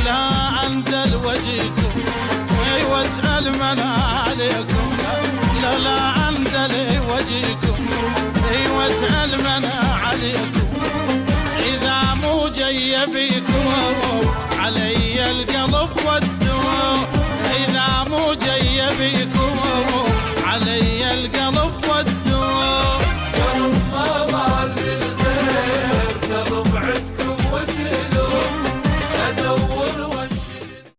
لا انزل وجهكم واسأل من عليكم، لا انزل وجهكم واسأل من عليكم، اذا مو جاي بيكم علي القلب